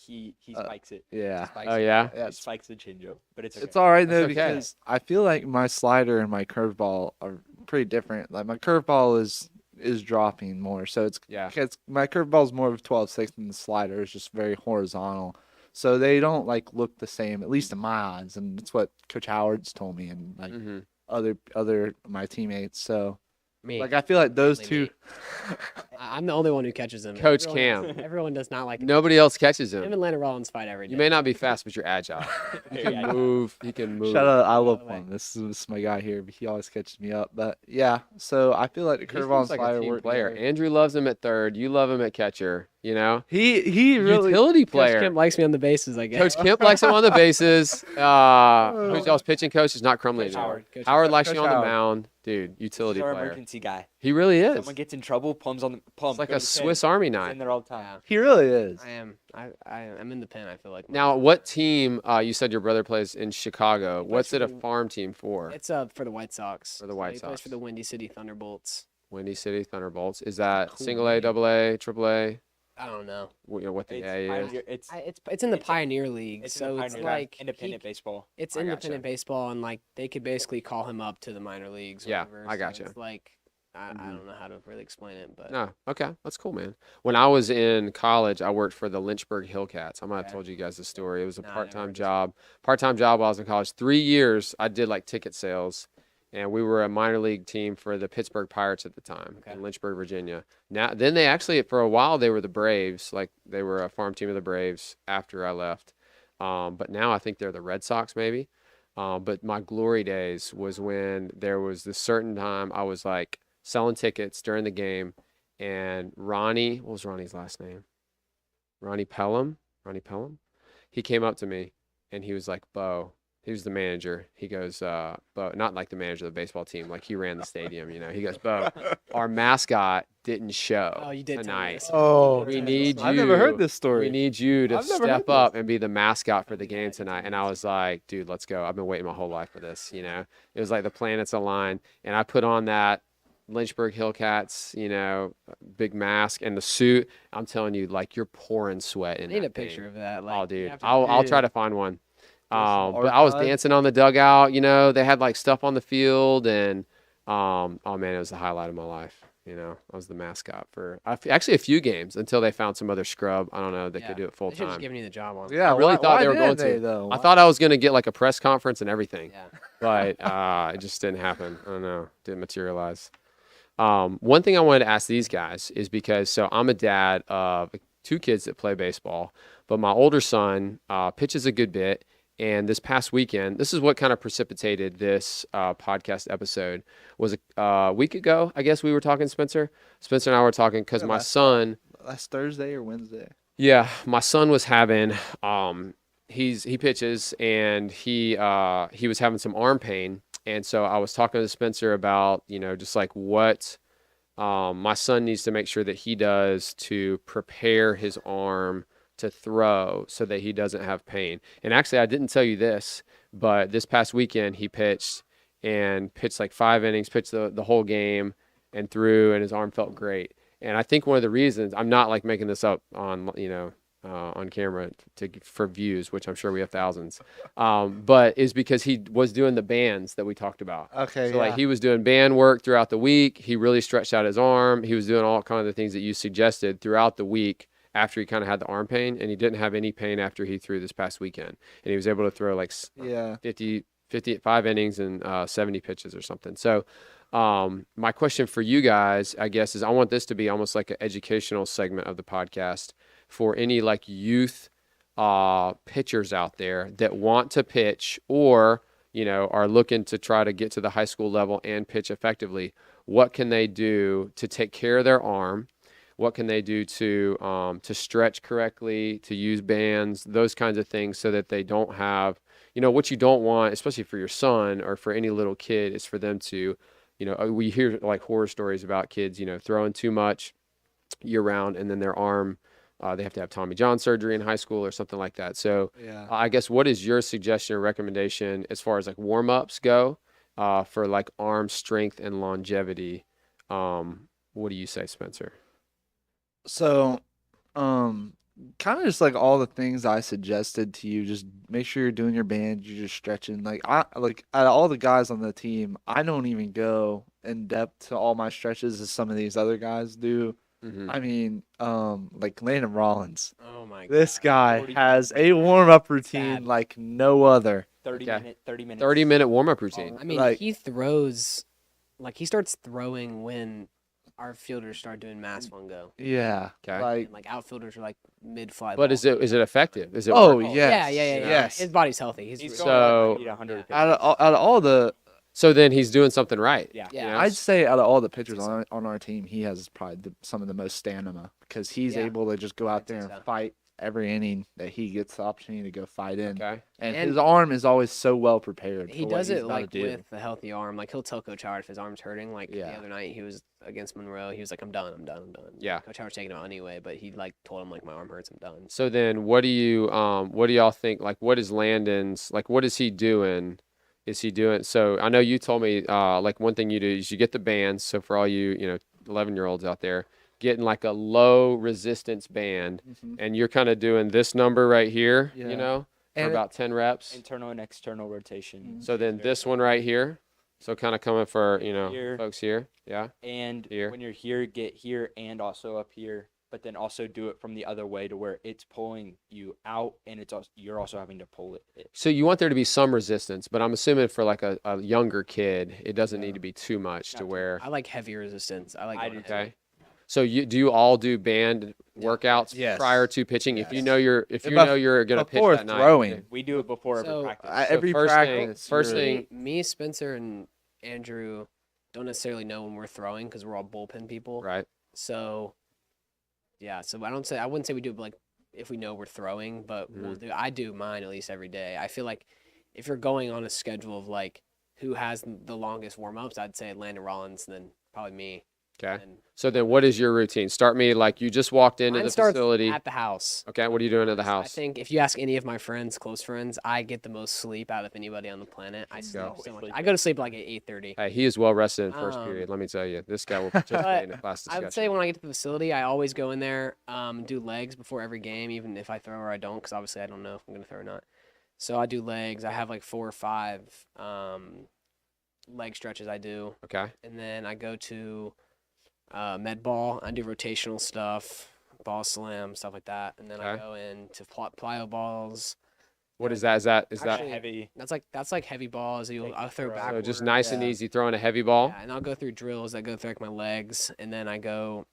Speaker 4: He spikes it.
Speaker 3: yeah,
Speaker 1: Oh yeah.
Speaker 3: yeah,
Speaker 4: He spikes the changeup, but it's okay.
Speaker 3: it's all right though
Speaker 1: That's okay.
Speaker 3: because I feel like my slider and my curveball are pretty different. Like my curveball is dropping more, so it's
Speaker 1: Yeah.
Speaker 3: because my curveball is more of 12-6 and the slider is just very horizontal. So they don't like look the same, at least in my eyes, and that's what Coach Howard's told me and like
Speaker 1: Mm-hmm.
Speaker 3: other my teammates. So
Speaker 2: Me,
Speaker 3: like I feel like those
Speaker 2: Only
Speaker 3: two.
Speaker 2: me. I'm the only one who catches him.
Speaker 1: Coach
Speaker 2: Everyone-
Speaker 1: Cam.
Speaker 2: Everyone does not like him.
Speaker 1: Nobody else catches
Speaker 2: Him
Speaker 1: him.
Speaker 2: and Landon Rollins fight every day.
Speaker 1: You may not be fast, but you're agile. You
Speaker 4: Very
Speaker 1: can
Speaker 4: agile.
Speaker 1: move. You can move.
Speaker 3: Shout out, I love
Speaker 2: the way.
Speaker 3: one. This is my guy here, but he always catches me up. But yeah, so I feel like the
Speaker 1: He
Speaker 3: curveball and
Speaker 1: seems like a
Speaker 3: slider
Speaker 1: team
Speaker 3: work
Speaker 1: player.
Speaker 3: together.
Speaker 1: Andrew loves him at third. You love him at catcher. You know,
Speaker 3: He really
Speaker 1: utility
Speaker 2: Coach
Speaker 1: player.
Speaker 2: Kemp likes me on the bases, I guess.
Speaker 1: Coach Kemp likes him on the bases. Who's y'all's pitching coach? Is not Crumley
Speaker 2: Coach
Speaker 1: anymore.
Speaker 2: Howard. Coach
Speaker 1: Howard likes
Speaker 3: Coach
Speaker 1: you on the
Speaker 3: Howard.
Speaker 1: mound, dude. Utility
Speaker 4: He's our
Speaker 1: player.
Speaker 4: emergency guy.
Speaker 1: He really is.
Speaker 4: Someone gets in trouble, plums on the plum.
Speaker 1: It's like
Speaker 4: go
Speaker 1: a
Speaker 4: to the pen.
Speaker 1: Swiss Army
Speaker 4: He's
Speaker 1: knife.
Speaker 4: in there all the time.
Speaker 2: Yeah,
Speaker 3: he really is.
Speaker 2: I am. I'm in the pen. I feel like
Speaker 1: Now, what team? You said your brother plays in Chicago.
Speaker 2: He
Speaker 1: What's
Speaker 2: plays
Speaker 1: it a
Speaker 2: for the-
Speaker 1: farm team for?
Speaker 2: it's for the White Sox.
Speaker 1: For the White
Speaker 2: He plays
Speaker 1: Sox.
Speaker 2: for the Windy City Thunderbolts.
Speaker 1: Windy City Thunderbolts. Is that
Speaker 2: Cool
Speaker 1: single A,
Speaker 2: name.
Speaker 1: double A, triple A?
Speaker 2: I don't know.
Speaker 1: You know what the
Speaker 4: It's
Speaker 1: A is?
Speaker 4: Pioneer- It's
Speaker 2: It's in the
Speaker 4: It's in-
Speaker 2: Pioneer League,
Speaker 4: it's in
Speaker 2: so
Speaker 4: the
Speaker 2: it's
Speaker 4: Pioneer
Speaker 2: like
Speaker 4: independent
Speaker 2: he,
Speaker 4: baseball.
Speaker 2: it's
Speaker 1: I gotcha.
Speaker 2: independent baseball, and like they could basically call him up to the minor leagues.
Speaker 1: Yeah,
Speaker 2: whatever,
Speaker 1: I
Speaker 2: so
Speaker 1: gotcha.
Speaker 2: It's like I
Speaker 1: Mhm.
Speaker 2: don't know how to really explain it, but
Speaker 1: No, okay, that's cool, man. When I was in college, I worked for the Lynchburg Hillcats. I might have
Speaker 4: Okay.
Speaker 1: told you guys the story. It was a
Speaker 2: Nah, I never
Speaker 1: part-time
Speaker 2: heard this
Speaker 1: job. Part-time job while I was in college. 3 years, I did like ticket sales, and we were a minor league team for the Pittsburgh Pirates at the time
Speaker 2: Okay.
Speaker 1: in Lynchburg, Virginia. Now, then they actually for a while they were the Braves. Like they were a farm team of the Braves after I left. But now I think they're the Red Sox, maybe. But my glory days was when there was this certain time I was like selling tickets during the game, and Ronnie, what was Ronnie's last name? Ronnie Pelham. Ronnie Pelham. He came up to me and he was like, "Bo." He was the manager. He goes, "Bo," not like the manager of the baseball team, like he ran the stadium. You know, he goes, "Bo, our mascot didn't show
Speaker 2: oh, you did tell me
Speaker 1: tonight.
Speaker 2: this.
Speaker 3: Oh,
Speaker 1: We need
Speaker 3: I've never heard
Speaker 1: you.
Speaker 3: this story.
Speaker 1: We need you to
Speaker 3: I've never heard
Speaker 1: step up
Speaker 3: this.
Speaker 1: and be the mascot for the game tonight." And I was like, "Dude, let's go. I've been waiting my whole life for this." You know, it was like the planets aligned, and I put on that Lynchburg Hillcats, you know, big mask and the suit. I'm telling you, like you're pouring sweat
Speaker 2: I
Speaker 1: in
Speaker 2: need a
Speaker 1: that
Speaker 2: picture
Speaker 1: thing.
Speaker 2: of that. Like,
Speaker 1: Oh,
Speaker 2: you
Speaker 1: dude,
Speaker 2: have to-
Speaker 1: I'll try
Speaker 3: Dude.
Speaker 1: to find one.
Speaker 3: some
Speaker 1: But I was
Speaker 3: archive.
Speaker 1: dancing on the dugout. You know, they had like stuff on the field, and oh man, it was the highlight of my life. You know, I was the mascot for actually a few games until they found some other scrub. I don't know. They
Speaker 2: Yeah.
Speaker 1: could do it full
Speaker 2: They should have
Speaker 1: time.
Speaker 2: given you the job on.
Speaker 3: Yeah,
Speaker 1: I really thought
Speaker 3: why
Speaker 1: they were going
Speaker 3: didn't they,
Speaker 1: to.
Speaker 3: though?
Speaker 1: I thought I was going to get like a press conference and everything,
Speaker 2: Yeah.
Speaker 1: but it just didn't happen. I don't know. Didn't materialize. One thing I wanted to ask these guys is because I'm a dad of 2 kids that play baseball, but my older son pitches a good bit. And this past weekend, this is what kind of precipitated this podcast episode. Was a week ago, I guess we were talking, Spencer. Spencer and I were talking because
Speaker 3: Yeah,
Speaker 1: my
Speaker 3: last-
Speaker 1: son
Speaker 3: last Thursday or Wednesday.
Speaker 1: Yeah, my son was having he pitches and he was having some arm pain, and so I was talking to Spencer about, just like what my son needs to make sure that he does to prepare his arm to throw so that he doesn't have pain. And actually, I didn't tell you this, but this past weekend he pitched like 5 innings, pitched the whole game and threw, and his arm felt great. And I think one of the reasons, I'm not like making this up on, on camera for views, which I'm sure we have thousands, but is because he was doing the bands that we talked about.
Speaker 3: Okay,
Speaker 1: So like he was doing band work throughout the week. He really stretched out his arm. He was doing all kind of the things that you suggested throughout the week after he kind of had the arm pain, and he didn't have any pain after he threw this past weekend. And he was able to throw like 55 innings and 70 pitches or something. So my question for you guys, I guess, is I want this to be almost like an educational segment of the podcast for any like youth pitchers out there that want to pitch or, are looking to try to get to the high school level and pitch effectively. What can they do to take care of their arm? What can they do to stretch correctly, to use bands, those kinds of things, so that they don't have, what you don't want, especially for your son or for any little kid, is for them to, we hear like horror stories about kids, throwing too much year round, and then their arm, they have to have Tommy John surgery in high school or something like that. So I guess what is your suggestion or recommendation as far as like warm-ups go for like arm strength and longevity? What do you say, Spencer?
Speaker 3: So, kind of just like all the things I suggested to you. Just make sure you're doing your band. You're just stretching. Like out of all the guys on the team, I don't even go in depth to all my stretches as some of these other guys do.
Speaker 1: Mm-hmm.
Speaker 3: I mean, like Landon Rollins.
Speaker 2: Oh my god.
Speaker 3: This guy
Speaker 4: 40
Speaker 3: has a warm-up routine
Speaker 2: Bad.
Speaker 3: like no other.
Speaker 4: 30
Speaker 1: Okay.
Speaker 4: minutes.
Speaker 1: 30-minute warm-up routine.
Speaker 2: I mean,
Speaker 3: Like-
Speaker 2: he throws, like he starts throwing when our fielders start doing mass fungo.
Speaker 3: Yeah.
Speaker 1: Okay.
Speaker 3: Like,
Speaker 2: And like outfielders are like mid-fly.
Speaker 1: But
Speaker 2: ball.
Speaker 1: is it effective? Is it
Speaker 3: oh
Speaker 1: working?
Speaker 3: yes.
Speaker 2: Yeah.
Speaker 3: Yes.
Speaker 2: His body's healthy. He's
Speaker 4: He's
Speaker 2: really-
Speaker 1: So-
Speaker 4: going 100.
Speaker 3: Out of all the,
Speaker 1: So then he's doing something right.
Speaker 4: Yeah.
Speaker 2: Yeah.
Speaker 3: I'd say out of all the pitchers on our team, he has probably some of the most stamina because he's
Speaker 2: Yeah.
Speaker 3: able to just go out
Speaker 2: I'd say
Speaker 3: there and
Speaker 2: so.
Speaker 3: fight every inning that he gets the opportunity to go fight in.
Speaker 1: Okay.
Speaker 3: And
Speaker 2: And-
Speaker 3: his arm is always so well prepared.
Speaker 2: He
Speaker 3: for what
Speaker 2: does
Speaker 3: he's
Speaker 2: it
Speaker 3: about
Speaker 2: like
Speaker 3: to do.
Speaker 2: with a healthy arm. Like he'll tell Coach Howard if his arm's hurting. Like
Speaker 3: Yeah.
Speaker 2: the other night he was against Monroe. He was like, I'm done.
Speaker 1: Yeah.
Speaker 2: Coach Howard's taking him out anyway, but he like told him like my arm hurts. I'm done.
Speaker 1: So then what do y'all think, like what is Landon's, like what is he doing? Is he doing, so I know you told me like one thing you do is you get the bands. So for all you, 11-year-olds out there, getting like a low resistance band,
Speaker 3: Mhm.
Speaker 1: and you're kind of doing this number right here,
Speaker 3: Yeah.
Speaker 1: for
Speaker 3: And
Speaker 1: about 10 reps.
Speaker 4: Internal and external rotation.
Speaker 1: So then this one right here. So kind of coming for,
Speaker 4: Here.
Speaker 1: folks here. Yeah.
Speaker 4: And
Speaker 1: Here.
Speaker 4: when you're here, get here and also up here, but then also do it from the other way to where it's pulling you out, and you're also having to pull it.
Speaker 1: So you want there to be some resistance, but I'm assuming for like a younger kid, it doesn't
Speaker 3: Yeah.
Speaker 1: need to be too much
Speaker 4: Not
Speaker 1: to
Speaker 4: too
Speaker 1: where,
Speaker 2: I like heavy resistance. I like
Speaker 4: I
Speaker 2: going
Speaker 4: do
Speaker 2: heavy.
Speaker 1: okay. So do you all do band workouts
Speaker 3: Yes.
Speaker 1: prior to pitching? If you
Speaker 3: Yes.
Speaker 1: know you're gonna pitch
Speaker 3: Before
Speaker 1: that night.
Speaker 3: throwing.
Speaker 4: We do it before every
Speaker 2: So-
Speaker 4: practice.
Speaker 1: So
Speaker 3: Every
Speaker 1: first
Speaker 3: practice.
Speaker 1: first
Speaker 3: you're-
Speaker 1: thing-
Speaker 2: Me, Spencer, and Andrew don't necessarily know when we're throwing because we're all bullpen people.
Speaker 1: Right.
Speaker 2: So, yeah. So I wouldn't say we do it like if we know we're throwing, but we'll
Speaker 1: Mm-hmm.
Speaker 2: do. I do mine at least every day. I feel like if you're going on a schedule of like who has the longest warm ups, I'd say Landon Rollins, and then probably me.
Speaker 1: Okay.
Speaker 2: And
Speaker 1: So then what is your routine? Start me like you just walked into
Speaker 2: mine
Speaker 1: the
Speaker 2: starts
Speaker 1: facility.
Speaker 2: at the house.
Speaker 1: Okay. What are you doing at the
Speaker 2: I
Speaker 1: house?
Speaker 2: think if you ask any of my friends, close friends, I get the most sleep out of anybody on the planet. I sleep
Speaker 1: go.
Speaker 2: so much. I go to sleep like at 8:30.
Speaker 1: Hey, he is well rested in first
Speaker 2: Um,
Speaker 1: period. Let me tell you, this guy will participate in a class
Speaker 2: I
Speaker 1: discussion.
Speaker 2: would say when I get to the facility, I always go in there, do legs before every game, even if I throw or I don't, because obviously I don't know if I'm going to throw or not. So I do legs. I have like 4 or 5 leg stretches I do.
Speaker 1: Okay.
Speaker 2: And then I go to med ball. I do rotational stuff, ball slam, stuff like that. And then I
Speaker 1: Okay.
Speaker 2: go into plyo balls.
Speaker 1: What is that? Is that
Speaker 2: Actually,
Speaker 4: Heavy.
Speaker 2: That's like heavy balls. I'll throw
Speaker 4: throw.
Speaker 2: back.
Speaker 1: so just nice and
Speaker 3: yeah.
Speaker 1: easy throwing a heavy ball?
Speaker 2: Yeah, and I'll go through drills that go through like my legs, and then I go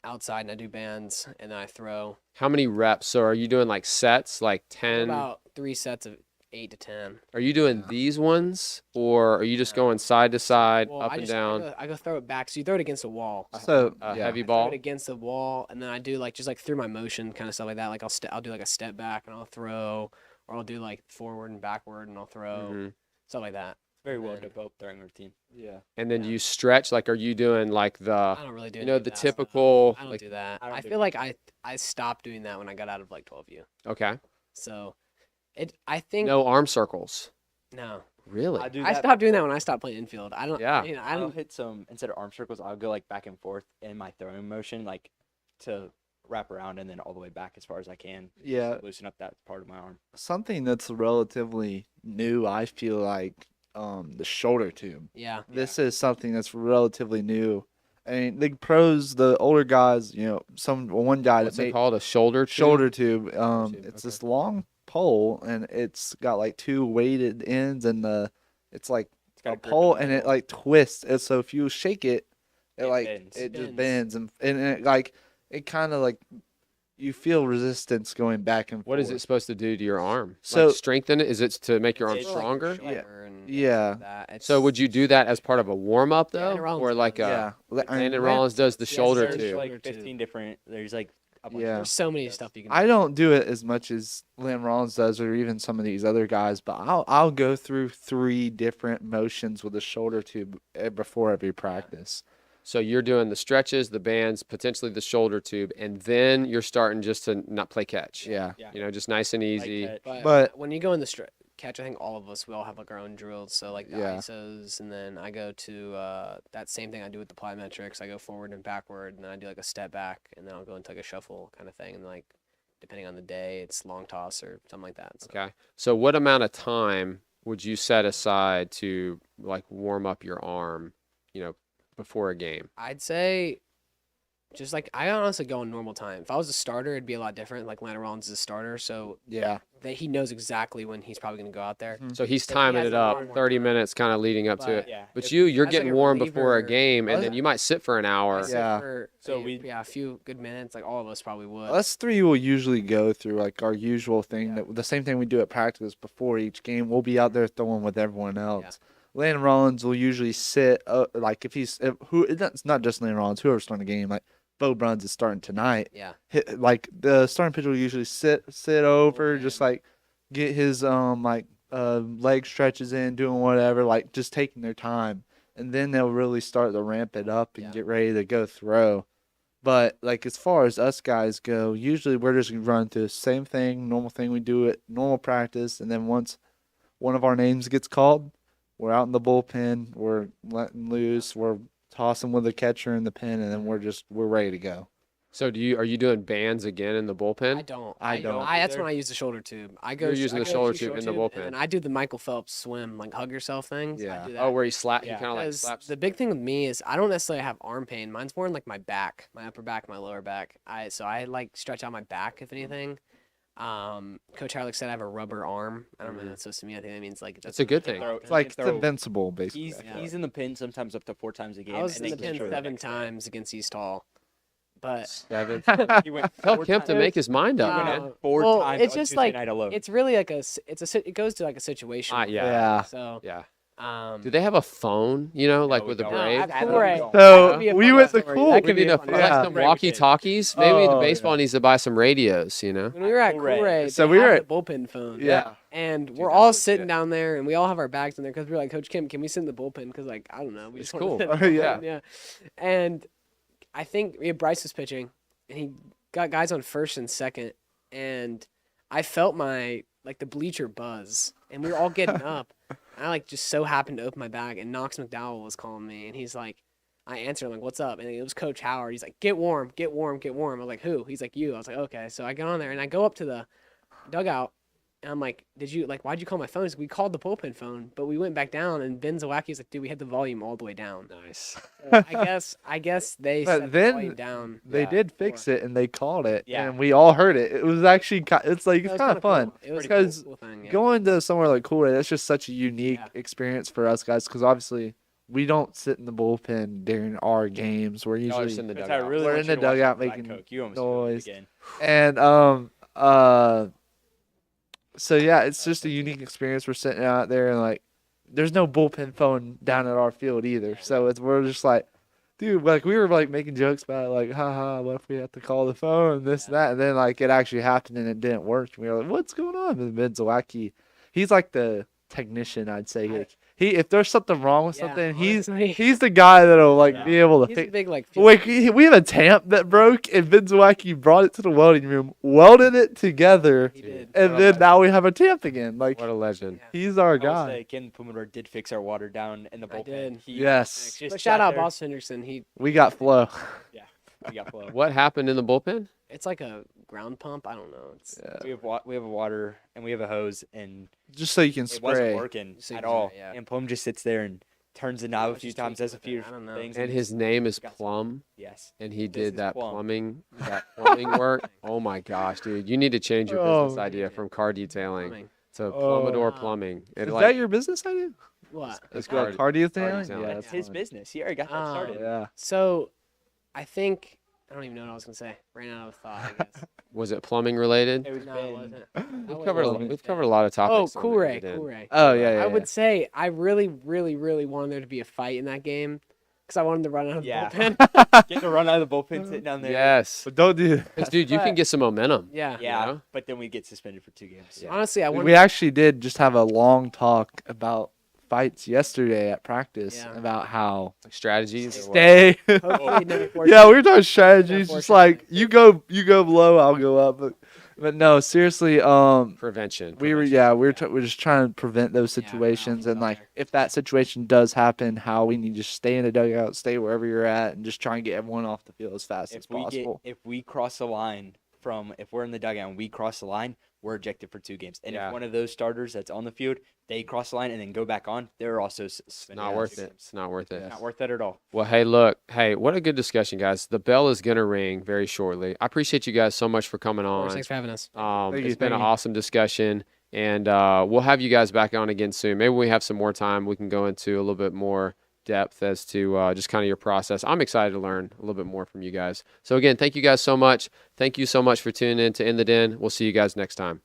Speaker 2: outside and I do bands, and then I throw
Speaker 1: How many reps? So are you doing like sets, like 10?
Speaker 2: about 3 sets of 8 to 10.
Speaker 1: Are you doing these ones, or are you just going side to side,
Speaker 2: Well,
Speaker 1: up
Speaker 2: I
Speaker 1: and
Speaker 2: just
Speaker 1: down?
Speaker 2: I go throw it back. So you throw it against a wall.
Speaker 3: So
Speaker 1: A
Speaker 3: yeah.
Speaker 1: heavy
Speaker 2: I throw
Speaker 1: ball?
Speaker 2: it against the wall, and then I do like just like through my motion kind of stuff like that. Like I'll do like a step back and I'll throw, or I'll do like forward and backward and I'll throw
Speaker 1: Mhm.
Speaker 2: stuff like that.
Speaker 4: Very well
Speaker 2: And-
Speaker 4: developed throwing routine.
Speaker 3: Yeah.
Speaker 1: And then
Speaker 2: Yeah.
Speaker 1: you stretch, like, are you doing like the,
Speaker 2: I don't really do.
Speaker 1: you
Speaker 2: any
Speaker 1: know,
Speaker 2: of
Speaker 1: the
Speaker 2: that stuff.
Speaker 1: typical,
Speaker 2: I don't
Speaker 1: like,
Speaker 2: do that.
Speaker 4: I don't
Speaker 2: I
Speaker 4: do
Speaker 2: feel like I stopped doing that when I got out of like 12U.
Speaker 1: okay,
Speaker 2: So, I think
Speaker 1: no arm circles?
Speaker 2: no.
Speaker 1: Really?
Speaker 4: I do.
Speaker 2: I
Speaker 4: that
Speaker 2: stopped doing that
Speaker 4: before.
Speaker 2: when I stopped playing infield. I don't.
Speaker 1: Yeah.
Speaker 2: You know, I
Speaker 4: I'll
Speaker 2: don't.
Speaker 4: hit some instead of arm circles. I'll go like back and forth in my throwing motion, like to wrap around and then all the way back as far as I can.
Speaker 3: Yeah.
Speaker 4: To loosen up that part of my arm.
Speaker 3: Something that's relatively new, I feel like, the shoulder tube.
Speaker 2: Yeah.
Speaker 3: This is something that's relatively new. I mean, the pros, the older guys, one guy
Speaker 1: What's
Speaker 3: that
Speaker 1: it
Speaker 3: made
Speaker 1: called? A shoulder tube?
Speaker 3: shoulder tube.
Speaker 1: tube,
Speaker 3: It's
Speaker 1: okay.
Speaker 3: this long pole, and it's got like two weighted ends, and it's like
Speaker 4: It's got
Speaker 3: a
Speaker 4: a grip in
Speaker 3: pole,
Speaker 4: the
Speaker 3: and it
Speaker 4: middle.
Speaker 3: like twists. And so if you shake it, it
Speaker 4: It
Speaker 3: like
Speaker 4: bends.
Speaker 3: it just
Speaker 2: Bends.
Speaker 3: bends, and it like it kind of like you feel resistance going back and
Speaker 1: What
Speaker 3: forth.
Speaker 1: is it supposed to do to your arm?
Speaker 3: So-
Speaker 1: like strengthen it? Is it to make your arm
Speaker 4: It's
Speaker 2: For, like,
Speaker 1: stronger?
Speaker 2: shoulder and
Speaker 3: Yeah.
Speaker 2: that.
Speaker 1: So would you do that as part of a warm up
Speaker 2: Yeah,
Speaker 1: though,
Speaker 2: Landon Rollins
Speaker 1: or like
Speaker 2: does.
Speaker 3: Yeah, I mean,
Speaker 1: Landon Rollins does the
Speaker 2: Yes,
Speaker 1: shoulder
Speaker 2: there's
Speaker 4: There's
Speaker 1: tube?
Speaker 2: shoulder
Speaker 4: like
Speaker 2: tube.
Speaker 4: 15 different. There's like a bunch
Speaker 3: Yeah.
Speaker 4: of
Speaker 2: There's so many stuff you can.
Speaker 3: I don't do it as much as Lam Rollins does, or even some of these other guys. But I'll go through 3 different motions with a shoulder tube before every practice.
Speaker 1: So you're doing the stretches, the bands, potentially the shoulder tube, and then you're starting just to not play catch.
Speaker 3: Yeah,
Speaker 4: Yeah.
Speaker 1: You know, just nice and
Speaker 4: like
Speaker 1: easy.
Speaker 4: that.
Speaker 3: But-
Speaker 2: when you go in the catch, I think all of us we all have like our own drills. So like the
Speaker 3: Yeah.
Speaker 2: ISOs, and then I go to that same thing I do with the plyometrics. I go forward and backward, and then I do like a step back, and then I'll go into like a shuffle kind of thing, and like depending on the day, it's long toss or something like that. So
Speaker 1: Okay. So what amount of time would you set aside to like warm up your arm, before a game?
Speaker 2: I'd say just like I honestly go in normal time. If I was a starter, it'd be a lot different. Like Landon Rollins is a starter, so
Speaker 3: yeah.
Speaker 2: that he knows exactly when he's probably going to go out there.
Speaker 3: Mhm.
Speaker 1: So he's
Speaker 2: If he
Speaker 1: timing
Speaker 2: has
Speaker 1: it
Speaker 2: a
Speaker 1: up,
Speaker 2: lot more
Speaker 1: 30
Speaker 2: time.
Speaker 1: minutes kind of leading up to it.
Speaker 4: Yeah.
Speaker 1: But
Speaker 4: if-
Speaker 1: you're
Speaker 2: as, like,
Speaker 1: getting
Speaker 2: a
Speaker 1: warm before a
Speaker 2: reliever-
Speaker 1: game, and
Speaker 3: Oh,
Speaker 1: then
Speaker 3: yeah.
Speaker 1: you might sit for an
Speaker 2: I
Speaker 1: hour.
Speaker 2: sit
Speaker 3: Yeah.
Speaker 2: for
Speaker 4: So
Speaker 2: a few good minutes. Like all of us probably would.
Speaker 3: Us 3 will usually go through like our usual thing,
Speaker 2: Yeah.
Speaker 3: that the same thing we do at practice before each game. We'll be out there throwing with everyone else. Landon Rollins will usually sit like it's not just Landon Rollins, whoever's starting the game. Like Bo Bruns is starting tonight.
Speaker 2: Yeah.
Speaker 3: Like the starting pitcher will usually sit over,
Speaker 2: Bullpen.
Speaker 3: just like get his leg stretches in, doing whatever, like just taking their time, and then they'll really start to ramp it up and
Speaker 2: Yeah.
Speaker 3: get ready to go throw. But like as far as us guys go, usually we're just gonna run through the same thing, normal thing we do at normal practice, and then once one of our names gets called, we're out in the bullpen, we're letting loose, we're tossing with the catcher in the pen, and then we're ready to go.
Speaker 1: So are you doing bands again in the bullpen?
Speaker 2: I don't.
Speaker 3: I don't
Speaker 2: That's
Speaker 4: either.
Speaker 2: when I use the shoulder tube. I go.
Speaker 1: You're using
Speaker 2: I
Speaker 1: the
Speaker 2: go
Speaker 1: shoulder
Speaker 2: to
Speaker 1: tube in the
Speaker 2: And
Speaker 1: bullpen.
Speaker 2: then I do the Michael Phelps swim, like hug yourself things.
Speaker 3: Yeah.
Speaker 2: I do that.
Speaker 1: Oh, where he
Speaker 4: Yeah.
Speaker 1: kind of like
Speaker 2: Because
Speaker 1: slaps.
Speaker 2: the big thing with me is I don't necessarily have arm pain. Mine's more in like my back, my upper back, my lower back. So I like stretch out my back if anything. Coach Harlick said I have a rubber arm. I don't know what that's supposed to mean. I think that means like
Speaker 1: That's a good thing.
Speaker 4: Throw-
Speaker 3: It's like
Speaker 4: throw-
Speaker 3: invincible, basically.
Speaker 4: He's in the pin sometimes up to 4 times a game.
Speaker 2: I was
Speaker 4: and
Speaker 2: in
Speaker 4: then
Speaker 2: the
Speaker 4: he
Speaker 2: pin
Speaker 4: throws the
Speaker 2: 7
Speaker 4: next day.
Speaker 2: times against East Hall, but
Speaker 1: 7.
Speaker 4: He went
Speaker 1: Tell
Speaker 4: 4
Speaker 1: Kemp to
Speaker 4: times-
Speaker 1: make his mind
Speaker 4: he
Speaker 1: up,
Speaker 4: went
Speaker 1: man.
Speaker 4: out 4
Speaker 2: well,
Speaker 4: times
Speaker 2: it's
Speaker 4: on
Speaker 2: just
Speaker 4: Tuesday
Speaker 2: like
Speaker 4: night alone.
Speaker 2: it's really like it goes to like a situation.
Speaker 1: Yeah.
Speaker 3: Yeah.
Speaker 2: So
Speaker 1: Yeah. Do
Speaker 2: do
Speaker 1: they have a phone? Like
Speaker 4: we
Speaker 1: with the
Speaker 4: don't.
Speaker 2: No,
Speaker 1: Braves?
Speaker 2: at
Speaker 4: No,
Speaker 2: Cool
Speaker 4: we
Speaker 2: Ray.
Speaker 4: don't.
Speaker 2: That
Speaker 3: So
Speaker 2: could be a
Speaker 3: we
Speaker 2: fun
Speaker 3: went to
Speaker 2: story.
Speaker 3: Cool.
Speaker 2: That
Speaker 1: We
Speaker 2: could be
Speaker 1: need
Speaker 2: a
Speaker 1: to
Speaker 2: fun
Speaker 1: like
Speaker 3: Yeah.
Speaker 1: some
Speaker 4: Ray we did.
Speaker 1: walkie-talkies. Maybe the
Speaker 3: Oh,
Speaker 1: baseball
Speaker 3: yeah.
Speaker 1: needs to buy some radios.
Speaker 2: When we were at
Speaker 4: Cool
Speaker 2: Cool
Speaker 4: Ray.
Speaker 2: Ray,
Speaker 3: So
Speaker 2: they
Speaker 3: we were
Speaker 2: have
Speaker 3: at-
Speaker 2: the bullpen phone.
Speaker 3: Yeah.
Speaker 2: And
Speaker 1: Dude,
Speaker 2: we're
Speaker 1: that
Speaker 2: all
Speaker 1: was
Speaker 2: sitting
Speaker 1: good.
Speaker 2: down there, and we all have our bags in there because we were like, Coach Kim, can we sit in the bullpen? Because like I don't know, we
Speaker 1: It's
Speaker 2: just want to
Speaker 1: cool.
Speaker 2: sit in the
Speaker 3: Oh, yeah.
Speaker 2: bullpen, yeah. And I think Bryce was pitching, and he got guys on first and second, and I felt the bleacher buzz, and we were all getting up. And I just so happened to open my bag, and Knox McDowell was calling me, and he's like, I answered him like, "What's up?" And it was Coach Howard. He's like, "Get warm, get warm, get warm." I was like, "Who?" He's like, "You." I was like, "Okay." So I get on there, and I go up to the dugout, and I'm like, why'd you call my phone? He's like, we called the bullpen phone, but we went back down, and Ben Zawacki's like, dude, we had the volume all the way down.
Speaker 1: Nice.
Speaker 2: So I guess they
Speaker 3: But
Speaker 2: set
Speaker 3: then
Speaker 2: the volume down.
Speaker 3: They
Speaker 4: Yeah.
Speaker 3: did fix it, and they called it,
Speaker 4: Yeah.
Speaker 3: and we all heard it. It was actually it's
Speaker 2: It
Speaker 3: kind
Speaker 2: was
Speaker 3: of
Speaker 2: kinda
Speaker 3: fun.
Speaker 2: cool. It was
Speaker 3: because
Speaker 2: a cool thing, yeah.
Speaker 3: going to somewhere like Cool Ray. That's just such a unique
Speaker 2: Yeah.
Speaker 3: experience for us guys, because obviously we don't sit in the bullpen during our games. We're
Speaker 1: Y'all are just
Speaker 3: usually
Speaker 1: in the
Speaker 4: That's how I
Speaker 1: dugout.
Speaker 4: really
Speaker 3: We're
Speaker 4: want
Speaker 3: in
Speaker 4: you
Speaker 3: the
Speaker 4: to watch
Speaker 3: dugout
Speaker 4: Black
Speaker 3: making
Speaker 4: Coke. You almost threw it
Speaker 3: noise.
Speaker 4: again.
Speaker 3: and So yeah, it's just a unique experience. We're sitting out there and like, there's no bullpen phone down at our field either. So we're just like, dude, like we were like making jokes about it, like, haha, what if we have to call the phone and this and that, and then like it actually happened and it didn't work. And we were like, what's going on? And Ben Zawacki, he's like the technician, I'd say. Like, if there's something wrong with
Speaker 2: Yeah,
Speaker 3: something,
Speaker 2: honestly.
Speaker 3: he's the guy that'll like
Speaker 4: Yeah.
Speaker 3: be able to
Speaker 2: He's a
Speaker 3: fix.
Speaker 2: big like.
Speaker 3: Wait, we have a tamp that broke, and Ben Zawacki brought it to the welding room, welded it together,
Speaker 2: He did.
Speaker 3: and then now we have a tamp again. Like
Speaker 1: What a legend.
Speaker 2: Yeah.
Speaker 3: he's our
Speaker 4: I will
Speaker 3: guy.
Speaker 4: say, Ken Pumador did fix our water down in the
Speaker 2: I
Speaker 4: bullpen.
Speaker 2: did.
Speaker 4: He
Speaker 3: Yes,
Speaker 4: just
Speaker 2: But shout
Speaker 4: sat
Speaker 2: out
Speaker 4: there.
Speaker 2: Boss Henderson.
Speaker 3: we got flow.
Speaker 4: We got flow.
Speaker 1: What happened in the bullpen?
Speaker 2: It's like a ground pump. I don't know. It's
Speaker 3: Yeah.
Speaker 4: We have a water and we have a hose, and
Speaker 3: Just so you can
Speaker 4: it wasn't
Speaker 3: spray.
Speaker 4: working
Speaker 2: So you
Speaker 4: at
Speaker 2: can
Speaker 4: all.
Speaker 2: spray, yeah.
Speaker 4: And Plum just sits there and turns the knob a
Speaker 2: Let's
Speaker 4: few
Speaker 2: just
Speaker 4: times,
Speaker 2: take
Speaker 4: does a
Speaker 2: it with
Speaker 4: few
Speaker 2: it. I don't know.
Speaker 4: things.
Speaker 1: And his name is
Speaker 4: got some-
Speaker 1: Plum,
Speaker 4: Yes.
Speaker 1: and he
Speaker 4: This
Speaker 1: did
Speaker 4: is
Speaker 1: that
Speaker 4: Plum.
Speaker 1: plumbing work. Oh my gosh, dude! You need to change your business
Speaker 3: Oh.
Speaker 1: idea from car detailing
Speaker 2: Plumbing.
Speaker 1: to
Speaker 3: Oh.
Speaker 1: Plumador
Speaker 2: Wow.
Speaker 1: Plumbing.
Speaker 3: Is
Speaker 1: It,
Speaker 3: that your business idea?
Speaker 2: What?
Speaker 1: it's
Speaker 3: Car
Speaker 1: car-
Speaker 3: detailing?
Speaker 1: detailing.
Speaker 3: Yeah,
Speaker 4: That's
Speaker 3: that's
Speaker 4: his
Speaker 3: fine.
Speaker 4: business. He already got that started.
Speaker 3: Yeah.
Speaker 2: So, I think I don't even know what I was gonna say. Ran out of thought. I guess.
Speaker 1: Was it plumbing related?
Speaker 4: It was
Speaker 2: No,
Speaker 4: Ben.
Speaker 2: it wasn't.
Speaker 1: We've
Speaker 2: I
Speaker 1: covered a,
Speaker 2: wasn't.
Speaker 1: we've covered a lot of
Speaker 2: Oh,
Speaker 1: topics. on
Speaker 2: Cool
Speaker 1: the
Speaker 2: Ray.
Speaker 1: end.
Speaker 2: Cool Ray.
Speaker 3: Oh yeah, yeah.
Speaker 2: I would say I really, really, really wanted there to be a fight in that game because I wanted to run out of the
Speaker 4: Yeah.
Speaker 2: bullpen.
Speaker 4: Getting to run out of the bullpen, sitting down there.
Speaker 1: Yes,
Speaker 3: But don't do that.
Speaker 1: 'Cause, dude, you can
Speaker 2: But-
Speaker 1: get some momentum.
Speaker 2: Yeah.
Speaker 4: Yeah,
Speaker 1: know?
Speaker 4: but then we get suspended for 2 games.
Speaker 1: Yeah.
Speaker 2: Honestly, I wanted.
Speaker 3: We actually did just have a long talk about fights yesterday at practice
Speaker 2: Yeah.
Speaker 3: about how
Speaker 1: Strategies. or what?
Speaker 3: stay.
Speaker 2: Hopefully, never force
Speaker 3: Yeah,
Speaker 2: it.
Speaker 3: we were talking strategies.
Speaker 2: force
Speaker 3: Just
Speaker 2: it.
Speaker 3: like you go low, I'll go up. But no, seriously.
Speaker 1: Prevention.
Speaker 3: We were
Speaker 1: prevention.
Speaker 3: we're just trying to prevent those
Speaker 2: Yeah, no,
Speaker 3: situations,
Speaker 2: it's
Speaker 3: and
Speaker 2: out
Speaker 3: like
Speaker 2: there.
Speaker 3: if that situation does happen, how we need to just stay in the dugout, stay wherever you're at, and just try and get everyone off the field as fast as possible.
Speaker 4: If we cross the line if we're in the dugout and we cross the line, we're ejected for 2 games. And
Speaker 1: Yeah.
Speaker 4: if one of those starters that's on the field, they cross the line and then go back on, they're also suspended.
Speaker 1: Not
Speaker 4: for
Speaker 1: worth
Speaker 4: 2
Speaker 1: it.
Speaker 4: games.
Speaker 1: It's not worth it.
Speaker 3: Yeah.
Speaker 4: Not worth it at all.
Speaker 1: Well, hey, look, what a good discussion, guys. The bell is gonna ring very shortly. I appreciate you guys so much for coming
Speaker 2: Of course,
Speaker 1: on.
Speaker 2: thanks for having us.
Speaker 3: Thank you,
Speaker 1: It's been
Speaker 3: thank
Speaker 1: an
Speaker 3: you.
Speaker 1: awesome discussion, and we'll have you guys back on again soon. Maybe when we have some more time, we can go into a little bit more depth as to just kind of your process. I'm excited to learn a little bit more from you guys. So again, thank you guys so much. Thank you so much for tuning in to In the Den. We'll see you guys next time.